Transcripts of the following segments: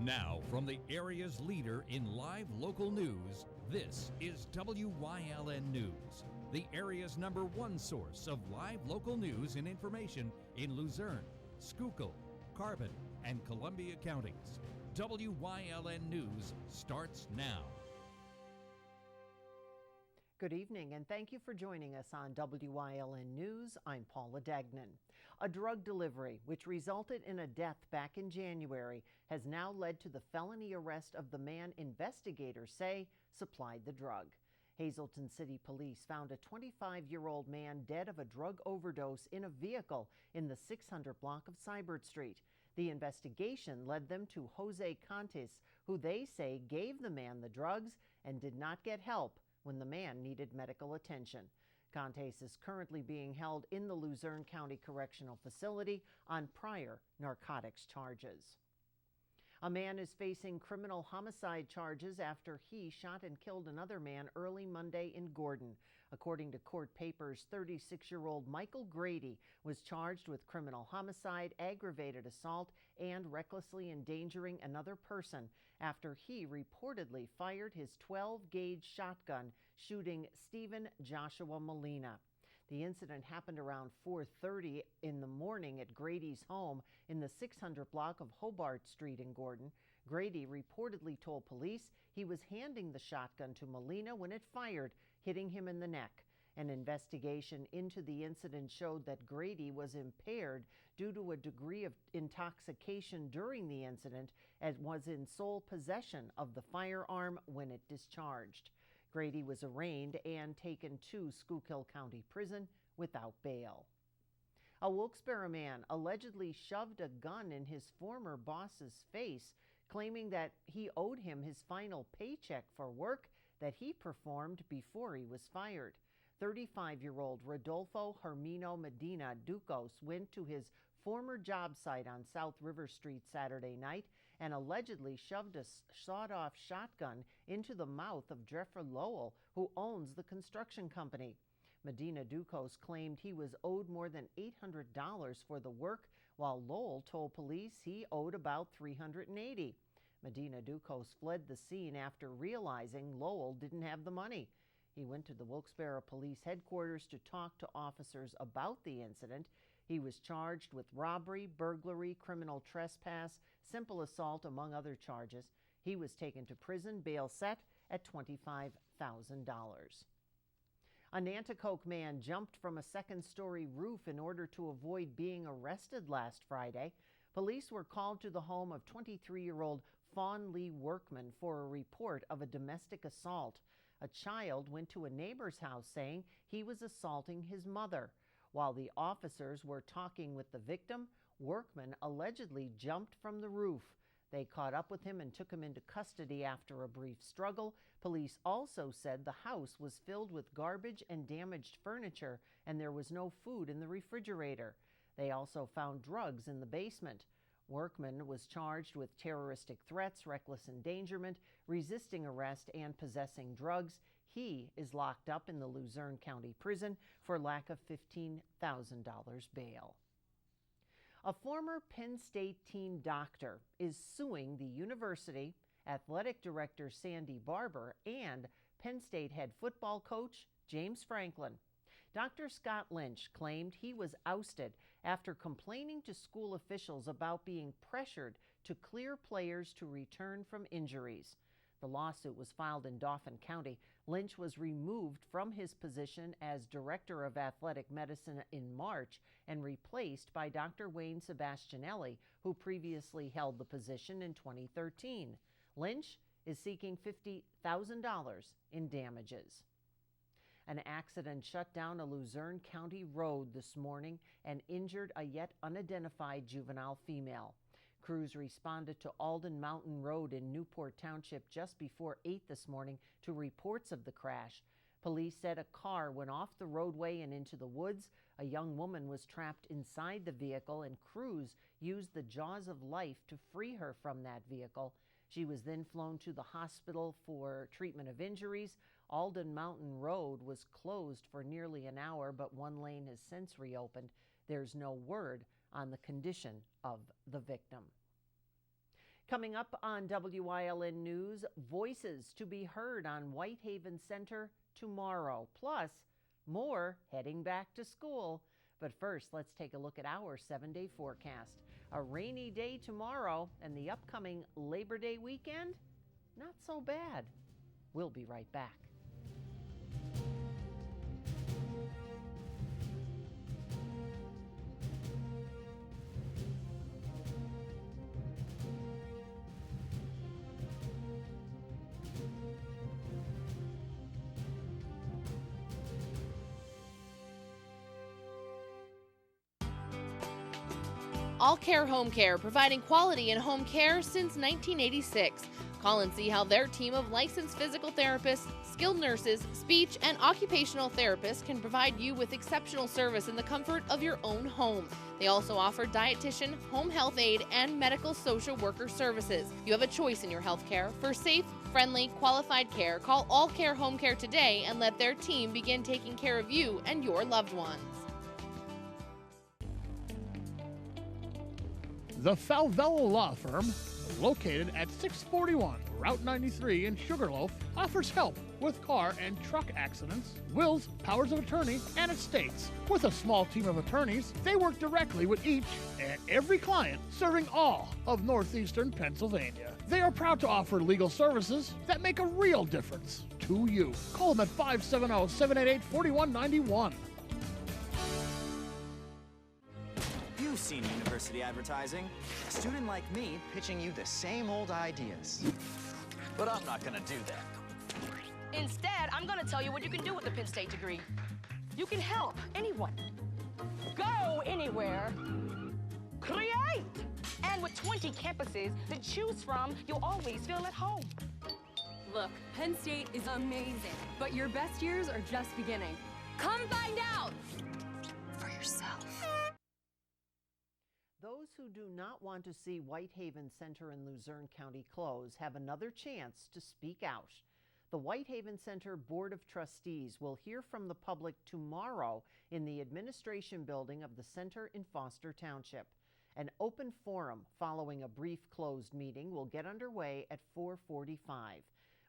Now, from the area's leader in live local news, this is WYLN News, the area's #1 source of live local news and information in Luzerne, Schuylkill, Carbon, and Columbia counties. WYLN News starts now. Good evening, and thank you for joining us on WYLN News. I'm Paula Degnan. A drug delivery, which resulted in a death back in January, has now led to the felony arrest of the man investigators say supplied the drug. Hazleton City Police found a 25-year-old man dead of a drug overdose in a vehicle in the 600 block of Seibert Street. The investigation led them to Jose Contes, who they say gave the man the drugs and did not get help when the man needed medical attention. Contes is currently being held in the Luzerne County Correctional Facility on prior narcotics charges. A man is facing criminal homicide charges after he shot and killed another man early Monday in Gordon. According to court papers, 36-year-old Michael Grady was charged with criminal homicide, aggravated assault, and recklessly endangering another person after he reportedly fired his 12-gauge shotgun, shooting Stephen Joshua Molina. The incident happened around 4:30 in the morning at Grady's home in the 600 block of Hobart Street in Gordon. Grady reportedly told police he was handing the shotgun to Molina when it fired, hitting him in the neck. An investigation into the incident showed that Grady was impaired due to a degree of intoxication during the incident and was in sole possession of the firearm when it discharged. Grady was arraigned and taken to Schuylkill County Prison without bail. A Wilkes-Barre man allegedly shoved a gun in his former boss's face, claiming that he owed him his final paycheck for work that he performed before he was fired. 35-year-old Rodolfo Hermino Medina Ducos went to his former job site on South River Street Saturday night and allegedly shoved a sawed-off shotgun into the mouth of Jeffrey Lowell, who owns the construction company. Medina Ducos claimed he was owed more than $800 for the work, while Lowell told police he owed about $380. Medina Ducos fled the scene after realizing Lowell didn't have the money. He went to the Wilkes-Barre Police Headquarters to talk to officers about the incident. He was charged with robbery, burglary, criminal trespass, simple assault, among other charges. He was taken to prison, bail set at $25,000. A Nanticoke man jumped from a second-story roof in order to avoid being arrested last Friday. Police were called to the home of 23-year-old Fawn Lee Workman for a report of a domestic assault. A child went to a neighbor's house saying he was assaulting his mother. While the officers were talking with the victim, Workman allegedly jumped from the roof. They caught up with him and took him into custody after a brief struggle. Police also said the house was filled with garbage and damaged furniture, and there was no food in the refrigerator. They also found drugs in the basement. Workman was charged with terroristic threats, reckless endangerment, resisting arrest, and possessing drugs. He is locked up in the Luzerne County Prison for lack of $15,000 bail. A former Penn State team doctor is suing the university, athletic director Sandy Barber, and Penn State head football coach James Franklin. Dr. Scott Lynch claimed he was ousted after complaining to school officials about being pressured to clear players to return from injuries. The lawsuit was filed in Dauphin County. Lynch was removed from his position as Director of Athletic Medicine in March and replaced by Dr. Wayne Sebastianelli, who previously held the position in 2013. Lynch is seeking $50,000 in damages. An accident shut down a Luzerne County road this morning and injured a yet unidentified juvenile female. Crews responded to Alden Mountain Road in Newport Township just before 8 this morning to reports of the crash. Police said a car went off the roadway and into the woods. A young woman was trapped inside the vehicle, and crews used the jaws of life to free her from that vehicle. She was then flown to the hospital for treatment of injuries. Alden Mountain Road was closed for nearly an hour, but one lane has since reopened. There's no word on the condition of the victim. Coming up on WYLN News, voices to be heard on Whitehaven Center tomorrow. Plus, more heading back to school. But first, let's take a look at our 7-day forecast. A rainy day tomorrow and the upcoming Labor Day weekend, not so bad. We'll be right back. All Care Home Care, providing quality in home care since 1986. Call and see how their team of licensed physical therapists, skilled nurses, speech, and occupational therapists can provide you with exceptional service in the comfort of your own home. They also offer dietitian, home health aide, and medical social worker services. You have a choice in your health care. For safe, friendly, qualified care, call All Care Home Care today and let their team begin taking care of you and your loved ones. The Falvello Law Firm, located at 641 Route 93 in Sugarloaf, offers help with car and truck accidents, wills, powers of attorney, and estates. With a small team of attorneys, they work directly with each and every client, serving all of northeastern Pennsylvania. They are proud to offer legal services that make a real difference to you. Call them at 570-788-4191. You've seen university advertising. A student like me pitching you the same old ideas. But I'm not gonna do that. Instead, I'm gonna tell you what you can do with a Penn State degree. You can help anyone. Go anywhere. Create! And with 20 campuses to choose from, you'll always feel at home. Look, Penn State is amazing, but your best years are just beginning. Come find out for yourself. Those who do not want to see Whitehaven Center in Luzerne County close have another chance to speak out. The Whitehaven Center Board of Trustees will hear from the public tomorrow in the administration building of the center in Foster Township. An open forum following a brief closed meeting will get underway at 4:45.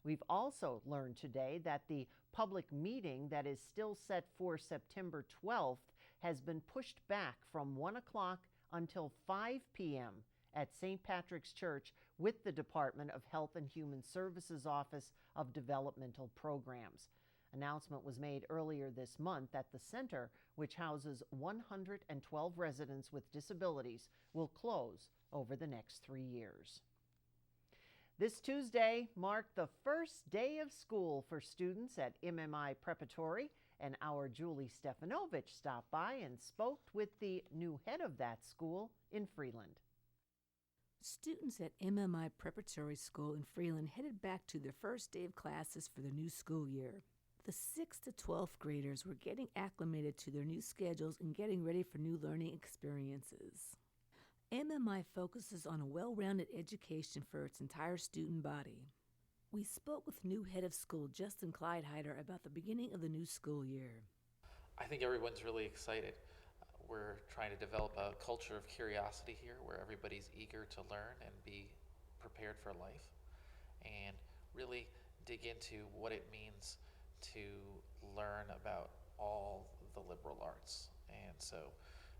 We've also learned today that the public meeting that is still set for September 12th has been pushed back from 1 o'clock until 5 p.m. at St. Patrick's Church with the Department of Health and Human Services Office of Developmental Programs. Announcement was made earlier this month that the center, which houses 112 residents with disabilities, will close over the next 3 years. This Tuesday marked the first day of school for students at MMI Preparatory, and our Julie Stefanovich stopped by and spoke with the new head of that school in Freeland. Students at MMI Preparatory School in Freeland headed back to their first day of classes for the new school year. The 6th to 12th graders were getting acclimated to their new schedules and getting ready for new learning experiences. MMI focuses on a well-rounded education for its entire student body. We spoke with new head of school Justin Kleidheider about the beginning of the new school year. I think everyone's really excited. We're trying to develop a culture of curiosity here where everybody's eager to learn and be prepared for life and really dig into what it means to learn about all the liberal arts. And so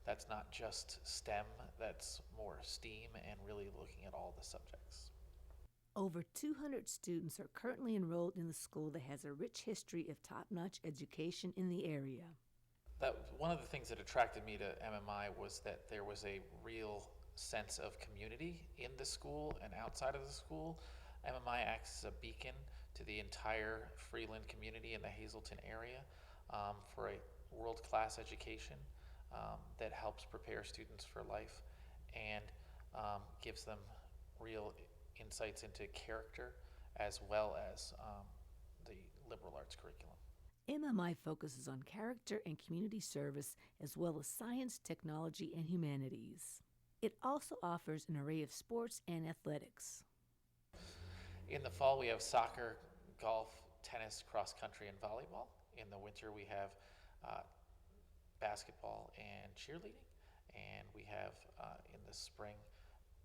that's not just STEM, that's more STEAM and really looking at all the subjects. Over 200 students are currently enrolled in the school that has a rich history of top-notch education in the area. One of the things that attracted me to MMI was that there was a real sense of community in the school and outside of the school. MMI acts as a beacon to the entire Freeland community in the Hazleton area for a world-class education that helps prepare students for life and gives them real insights into character as well as the liberal arts curriculum. MMI focuses on character and community service as well as science, technology, and humanities. It also offers an array of sports and athletics. In the fall, we have soccer, golf, tennis, cross country, and volleyball. In the winter, we have basketball and cheerleading. And we have, in the spring,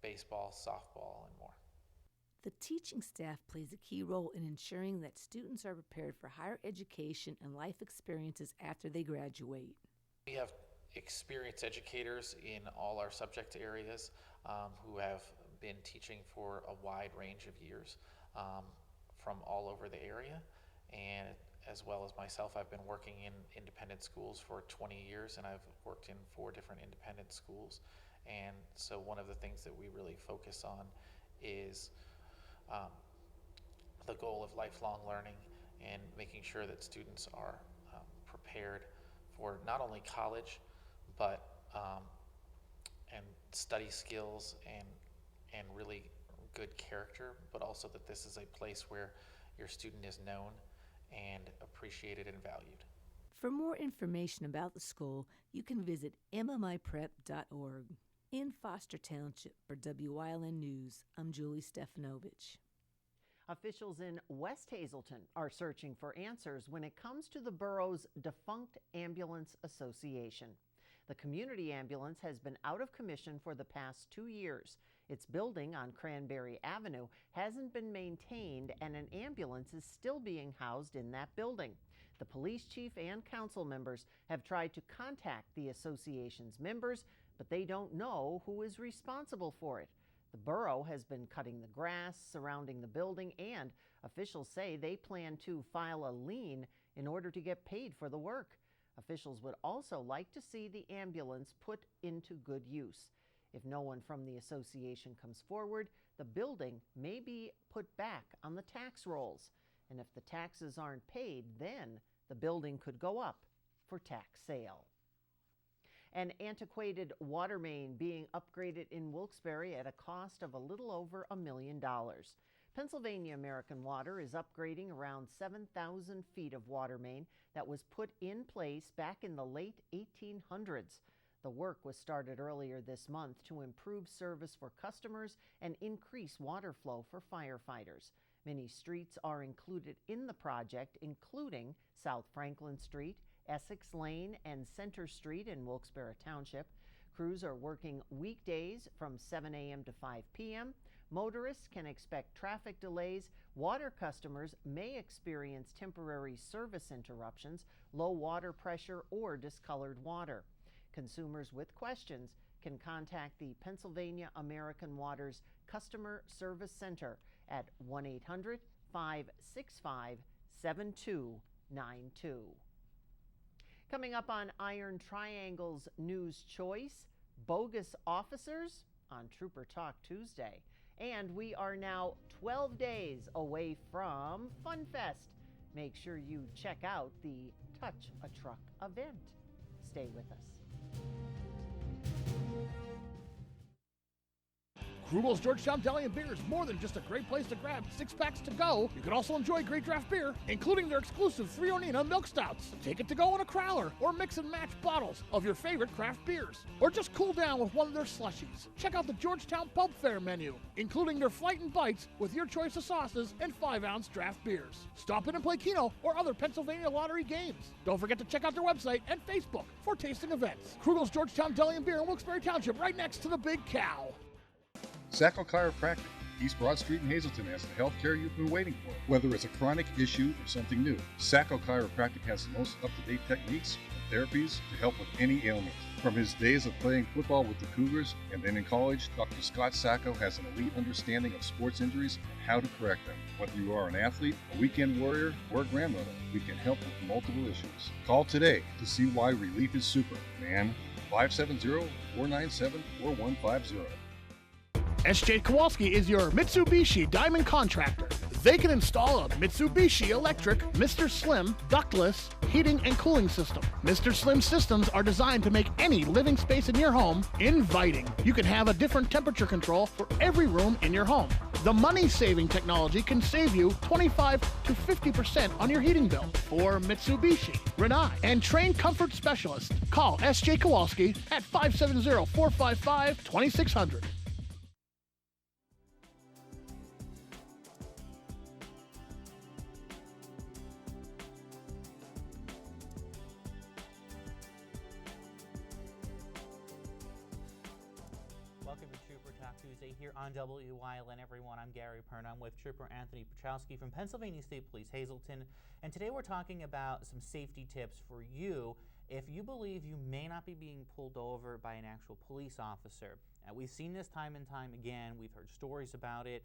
baseball, softball, and more. The teaching staff plays a key role in ensuring that students are prepared for higher education and life experiences after they graduate. We have experienced educators in all our subject areas who have been teaching for a wide range of years from all over the area. And as well as myself, I've been working in independent schools for 20 years, and I've worked in 4 different independent schools. And so one of the things that we really focus on is the goal of lifelong learning and making sure that students are prepared for not only college, but and study skills and really good character, but also that this is a place where your student is known and appreciated and valued. For more information about the school, you can visit mmiprep.org. In Foster Township for Wyln News, I'm Julie Stefanovich. Officials in West Hazelton are searching for answers when it comes to the borough's defunct ambulance association. The community ambulance has been out of commission for the past 2 years. Its building on Cranberry Avenue hasn't been maintained, and an ambulance is still being housed in that building. The police chief and council members have tried to contact the association's members, but they don't know who is responsible for it. The borough has been cutting the grass surrounding the building, and officials say they plan to file a lien in order to get paid for the work. Officials would also like to see the ambulance put into good use. If no one from the association comes forward, the building may be put back on the tax rolls. And if the taxes aren't paid, then the building could go up for tax sale. An antiquated water main being upgraded in Wilkes-Barre at a cost of a little over $1 million. Pennsylvania American Water is upgrading around 7,000 feet of water main that was put in place back in the late 1800s. The work was started earlier this month to improve service for customers and increase water flow for firefighters. Many streets are included in the project, including South Franklin Street, Essex Lane, and Center Street in Wilkes-Barre Township. Crews are working weekdays from 7 a.m. to 5 p.m. Motorists can expect traffic delays. Water customers may experience temporary service interruptions, low water pressure, or discolored water. Consumers with questions can contact the Pennsylvania American Water's Customer Service Center at 1-800-565-7292. Coming up on Iron Triangle's News Choice, bogus officers on Trooper Talk Tuesday. And we are now 12 days away from Fun Fest. Make sure you check out the Touch a Truck event. Stay with us. Krugel's Georgetown Deli and Beer is more than just a great place to grab 6-packs to go. You can also enjoy great draft beer, including their exclusive Three Ornina milk stouts. Take it to go in a crowler, or mix and match bottles of your favorite craft beers. Or just cool down with one of their slushies. Check out the Georgetown Pub Fare menu, including their Flight and Bites with your choice of sauces and 5-ounce draft beers. Stop in and play Keno or other Pennsylvania lottery games. Don't forget to check out their website and Facebook for tasting events. Krugel's Georgetown Deli and Beer in Wilkes-Barre Township, right next to the Big Cow. Sacco Chiropractic, East Broad Street in Hazelton, has the health care you've been waiting for. Whether it's a chronic issue or something new, Sacco Chiropractic has the most up-to-date techniques and therapies to help with any ailment. From his days of playing football with the Cougars and then in college, Dr. Scott Sacco has an elite understanding of sports injuries and how to correct them. Whether you are an athlete, a weekend warrior, or a grandmother, we can help with multiple issues. Call today to see why relief is super, man. 570-497-4150. SJ Kowalski is your Mitsubishi Diamond contractor. They can install a Mitsubishi electric Mr. Slim ductless heating and cooling system. Mr. Slim systems are designed to make any living space in your home inviting. You can have a different temperature control for every room in your home. The money-saving technology can save you 25 to 50% on your heating bill. For Mitsubishi, Renai, and trained comfort specialists, call SJ Kowalski at 570-455-2600. Talk Tuesday here on WYLN, everyone. I'm Gary Pern. I'm with Trooper Anthony Petrowski from Pennsylvania State Police Hazleton. And today we're talking about some safety tips for you if you believe you may not be being pulled over by an actual police officer. We've seen this time and time again. We've heard stories about it.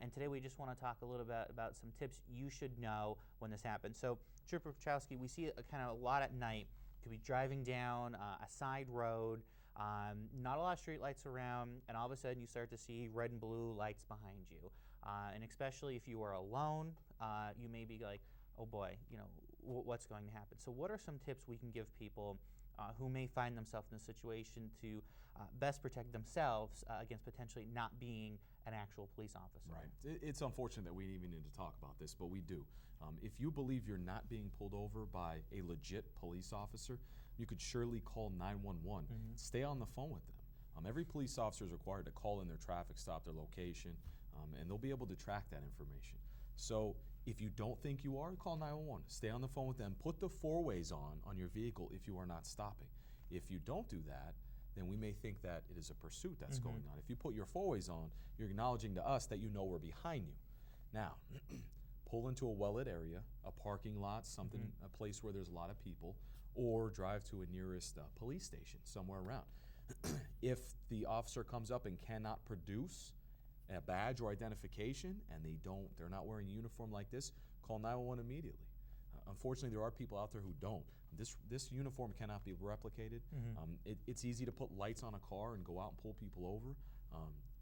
And today we just want to talk a little bit about some tips you should know when this happens. So, Trooper Petrowski, we see it kind of a lot at night. You could be driving down a side road, not a lot of street lights around, and all of a sudden you start to see red and blue lights behind you. And especially if you are alone, you may be like, oh boy, you know, what's going to happen? So what are some tips we can give people who may find themselves in a situation to best protect themselves against potentially not being an actual police officer? Right. It's unfortunate that we even need to talk about this, but we do. If you believe you're not being pulled over by a legit police officer, you could surely call 911. Stay on the phone with them. Every police officer is required to call in their traffic stop, their location, and they'll be able to track that information. So if you don't think you are, call 911. Stay on the phone with them. Put the four-ways on your vehicle if you are not stopping. If you don't do that, then we may think that it is a pursuit that's going on. If you put your four-ways on, you're acknowledging to us that you know we're behind you. Now, pull into a well-lit area, a parking lot, something, a place where there's a lot of people, or drive to a nearest police station somewhere around. If the officer comes up and cannot produce a badge or identification, and they're not wearing a uniform like this, call 911 immediately. Unfortunately, there are people out there who don't. This uniform cannot be replicated. It's easy to put lights on a car and go out and pull people over.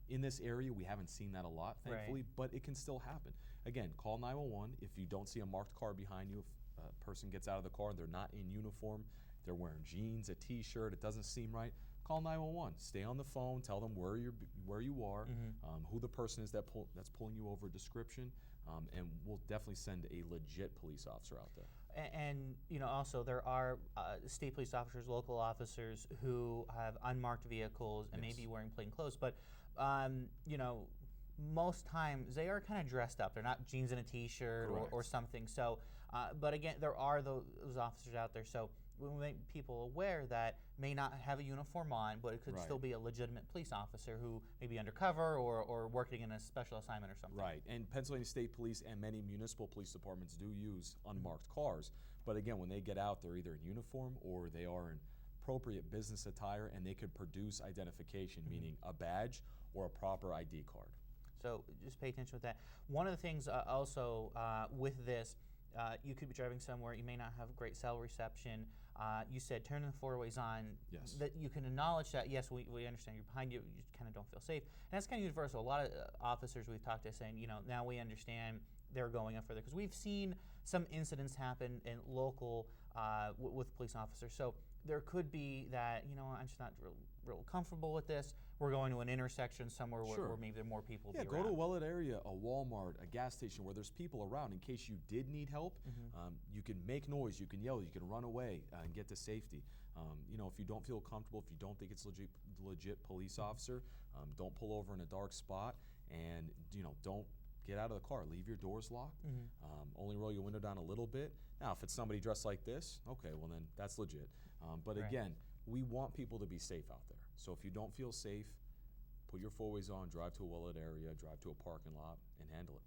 In this area, we haven't seen that a lot, thankfully, but it can still happen. Again, call 911 if you don't see a marked car behind you. If a person gets out of the car and they're not in uniform, they're wearing jeans, a t-shirt, it doesn't seem right, call 911. Stay on the phone, tell them where you are, who the person is that's pulling you over, description, and we'll definitely send a legit police officer out there. And you know, also there are state police officers, local officers who have unmarked vehicles and may be wearing plain clothes, but you know, most times they are kind of dressed up. They're not jeans and a t-shirt or something. So, but again, there are those officers out there. So we make people aware that may not have a uniform on, but it could still be a legitimate police officer who may be undercover or working in a special assignment or something. Right, and Pennsylvania State Police and many municipal police departments do use unmarked cars. But again, when they get out, they're either in uniform or they are in appropriate business attire, and they could produce identification, meaning a badge or a proper ID card. So just pay attention with that. One of the things also with this, you could be driving somewhere, you may not have great cell reception. You said turn the four-ways on. Yes. That you can acknowledge that, yes, we understand you're behind you, you just kind of don't feel safe. And that's kind of universal. A lot of officers we've talked to saying, you know, now we understand they're going up further. Because we've seen some incidents happen in local with police officers. So there could be that, you know, I'm just not real comfortable with this. We're going to an intersection somewhere where maybe there are more people. Yeah, go to a well-lit area, a Walmart, a gas station where there's people around in case you did need help. You can make noise, you can yell, you can run away and get to safety. You know, if you don't feel comfortable, if you don't think it's legit police officer, don't pull over in a dark spot, and you know, don't get out of the car. Leave your doors locked. Only roll your window down a little bit. Now, if it's somebody dressed like this, okay, well then that's legit. But again, we want people to be safe out there. So if you don't feel safe, put your four-ways on, drive to a well-lit area, drive to a parking lot, and handle it.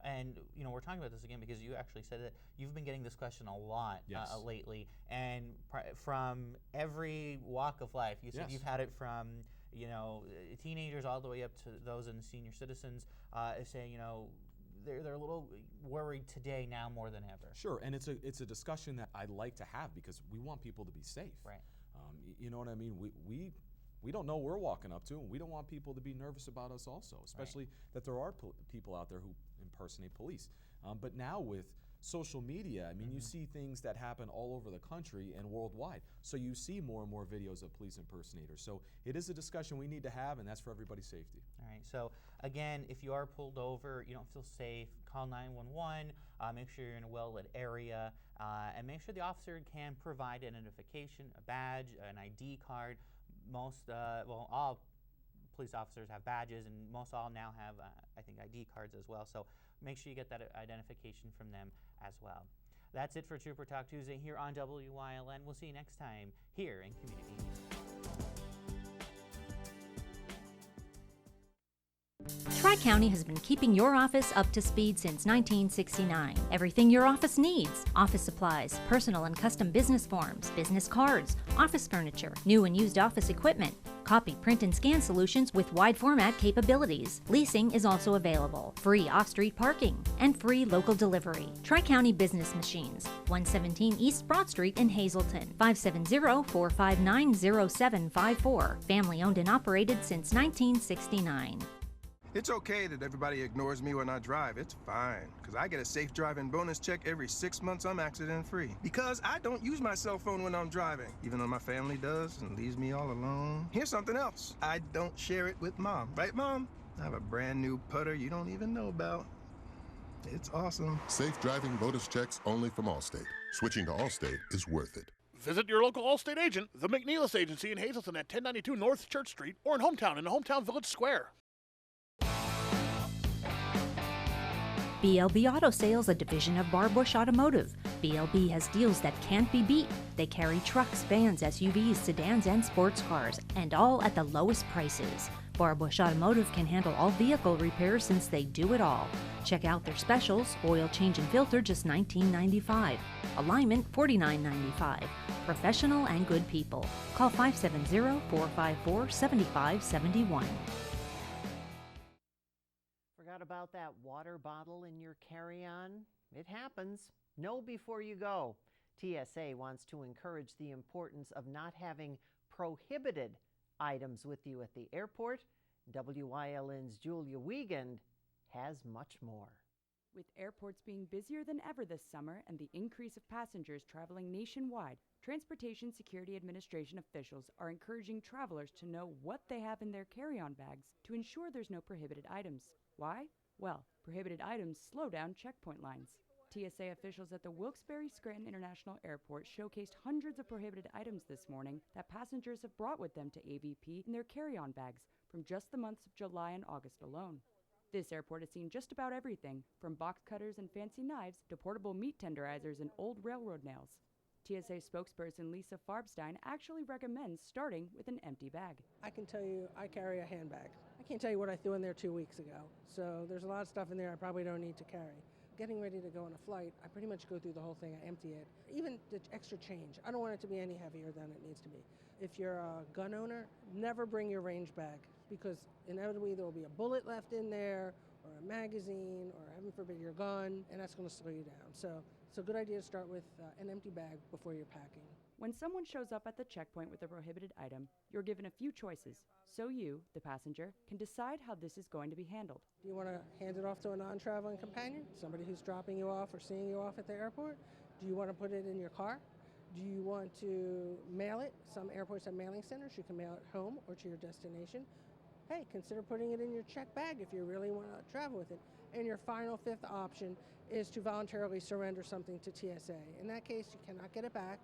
And you know, we're talking about this again because you actually said that you've been getting this question a lot lately, and from every walk of life. You said you've had it from, you know, teenagers all the way up to those in senior citizens, saying, you know, they're a little worried today now more than ever. Sure, and it's a discussion that I'd like to have because we want people to be safe. Right. You know what I mean? We don't know what we're walking up to, and we don't want people to be nervous about us also, especially that there are people out there who impersonate police. But now with social media, I mean, you see things that happen all over the country and worldwide. So you see more and more videos of police impersonators. So it is a discussion we need to have, and that's for everybody's safety. All right. So again, if you are pulled over, you don't feel safe, call 911. Make sure you're in a well-lit area, and make sure the officer can provide identification, a badge, an ID card. Most, all police officers have badges, and most all now have, I think, ID cards as well. So make sure you get that identification from them as well. That's it for Trooper Talk Tuesday here on WYLN. We'll see you next time here in Community News. Tri-County has been keeping your office up to speed since 1969. Everything your office needs: office supplies, personal and custom business forms, business cards, office furniture, new and used office equipment, copy, print, and scan solutions with wide format capabilities. Leasing is also available, free off-street parking, and free local delivery. Tri-County Business Machines, 117 East Broad Street in Hazleton, 570-459-0754. Family owned and operated since 1969. It's okay that everybody ignores me when I drive. It's fine, because I get a safe driving bonus check every 6 months I'm accident-free. Because I don't use my cell phone when I'm driving, even though my family does and leaves me all alone. Here's something else. I don't share it with Mom. Right, Mom? I have a brand new putter you don't even know about. It's awesome. Safe driving bonus checks only from Allstate. Switching to Allstate is worth it. Visit your local Allstate agent, the McNeilis Agency in Hazleton at 1092 North Church Street, or in Hometown in the Hometown Village Square. BLB Auto Sales, a division of Barbush Automotive. BLB has deals that can't be beat. They carry trucks, vans, SUVs, sedans, and sports cars, and all at the lowest prices. Barbush Automotive can handle all vehicle repairs since they do it all. Check out their specials: oil change and filter, just $19.95. Alignment, $49.95. Professional and good people. Call 570-454-7571. Forgot about that water bottle in your carry-on? It happens. Know before you go. TSA wants to encourage the importance of not having prohibited items with you at the airport. WYLN's Julia Wiegand has much more. With airports being busier than ever this summer and the increase of passengers traveling nationwide, Transportation Security Administration officials are encouraging travelers to know what they have in their carry-on bags to ensure there's no prohibited items. Why? Well, prohibited items slow down checkpoint lines. TSA officials at the Wilkes-Barre-Scranton International Airport showcased hundreds of prohibited items this morning that passengers have brought with them to AVP in their carry-on bags from just the months of July and August alone. This airport has seen just about everything, from box cutters and fancy knives to portable meat tenderizers and old railroad nails. TSA spokesperson Lisa Farbstein actually recommends starting with an empty bag. I can tell you I carry a handbag. I can't tell you what I threw in there 2 weeks ago, so there's a lot of stuff in there I probably don't need to carry. Getting ready to go on a flight, I pretty much go through the whole thing, I empty it. Even the extra change, I don't want it to be any heavier than it needs to be. If you're a gun owner, never bring your range bag, because inevitably there will be a bullet left in there, or a magazine, or heaven forbid your gun, and that's going to slow you down. So it's a good idea to start with an empty bag before you're packing. When someone shows up at the checkpoint with a prohibited item, you're given a few choices, so you, the passenger, can decide how this is going to be handled. Do you want to hand it off to a non-traveling companion, somebody who's dropping you off or seeing you off at the airport? Do you want to put it in your car? Do you want to mail it? Some airports have mailing centers. You can mail it home or to your destination. Hey, consider putting it in your check bag if you really want to travel with it. And your final fifth option is to voluntarily surrender something to TSA. In that case, you cannot get it back.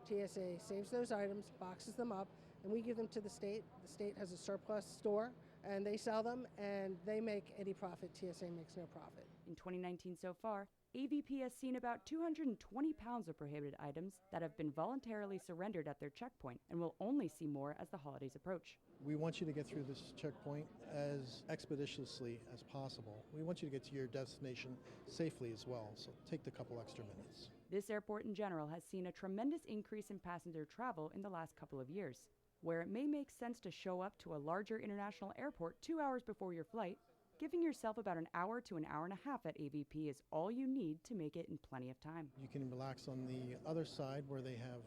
TSA saves those items, boxes them up, and we give them to the state. The state has a surplus store, and they sell them, and they make any profit. TSA makes no profit. In 2019 so far, AVP has seen about 220 pounds of prohibited items that have been voluntarily surrendered at their checkpoint, and will only see more as the holidays approach. We want you to get through this checkpoint as expeditiously as possible. We want you to get to your destination safely as well, so take the couple extra minutes. This airport in general has seen a tremendous increase in passenger travel in the last couple of years. Where it may make sense to show up to a larger international airport 2 hours before your flight, giving yourself about an hour to an hour and a half at AVP is all you need to make it in plenty of time. You can relax on the other side where they have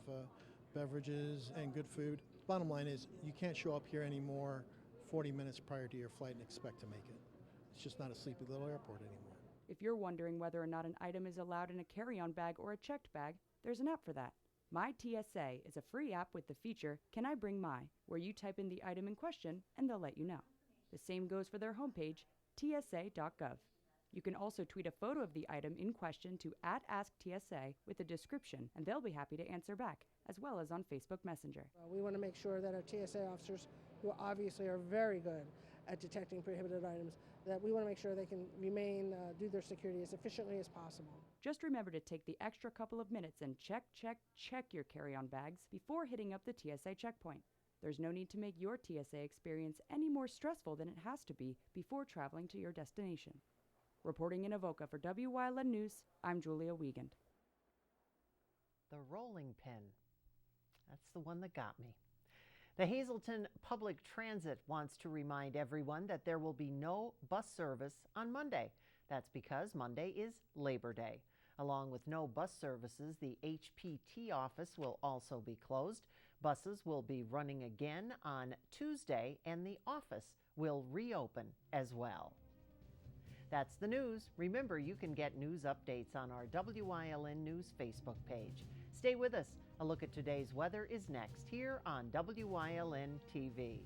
beverages and good food. Bottom line is you can't show up here anymore 40 minutes prior to your flight and expect to make it. It's just not a sleepy little airport anymore. If you're wondering whether or not an item is allowed in a carry-on bag or a checked bag, there's an app for that. My TSA is a free app with the feature Can I Bring My, where you type in the item in question and they'll let you know. The same goes for their homepage, tsa.gov. You can also tweet a photo of the item in question to @AskTSA with a description, and they'll be happy to answer back, as well as on Facebook Messenger. We want to make sure that our TSA officers, who obviously are very good at detecting prohibited items, that we want to make sure they can do their security as efficiently as possible. Just remember to take the extra couple of minutes and check your carry-on bags before hitting up the TSA checkpoint. There's no need to make your TSA experience any more stressful than it has to be before traveling to your destination. Reporting in Avoca for WYLN News, I'm Julia Wiegand. The rolling pin. That's the one that got me. The Hazleton Public Transit wants to remind everyone that there will be no bus service on Monday. That's because Monday is Labor Day. Along with no bus services, the HPT office will also be closed. Buses will be running again on Tuesday, and the office will reopen as well. That's the news. Remember, you can get news updates on our WYLN News Facebook page. Stay with us. A look at today's weather is next here on WYLN TV.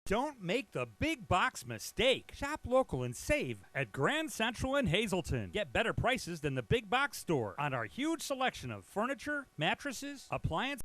Don't make the big box mistake. Shop local and save at Grand Central in Hazleton. Get better prices than the big box store on our huge selection of furniture, mattresses, appliances,